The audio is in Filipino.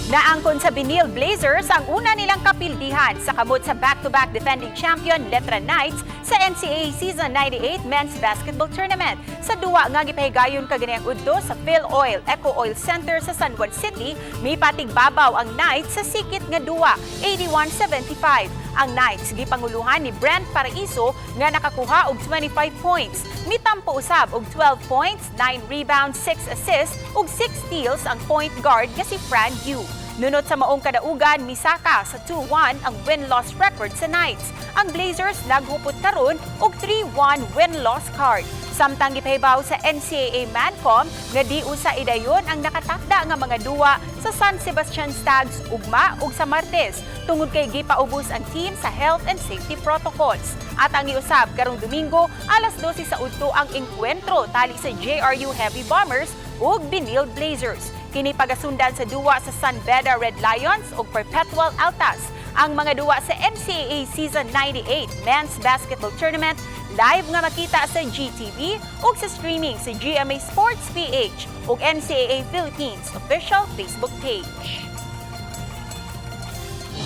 Naangkon sa Benilde Blazers ang una nilang kapildihan sa kamot sa back-to-back defending champion Letran Knights sa NCAA Season 98 Men's Basketball Tournament. Sa duwa nga gipahigayon kaganiyang udto sa Phil Oil Eco Oil Center sa San Juan City, may patigbabaw ang Knights sa sikit nga duwa, 81-75. Ang Knights gipanguluhan ni Brent Paraiso nga nakakuha og 25 points. Mitampo usab og 12 points, 9 rebounds, 6 assists ug 6 steals ang point guard nga si Fran Yu. Nunot sa maong kadaugan, misaka sa 2-1 ang win-loss record sa Knights. Ang Blazers naghupot karon og 3-1 win-loss card. Samtang gipahibaw sa NCAA Mancom nga di usa idayon ang nakatakda nga mga duwa sa San Sebastian Stags ugma ug sa Martes tungod kay gipaubos ang team sa health and safety protocols. At ang iusab karong Domingo alas 12 sa udto ang engkwentro tali sa JRU Heavy Bombers ug Benilde Blazers. Kini pagasundan sa duwa sa San Beda Red Lions ug Perpetual Altas. Ang mga duwa sa NCAA Season 98 Men's Basketball Tournament live nga makita sa GTV ug sa streaming sa GMA Sports PH ug NCAA Philippines official Facebook page.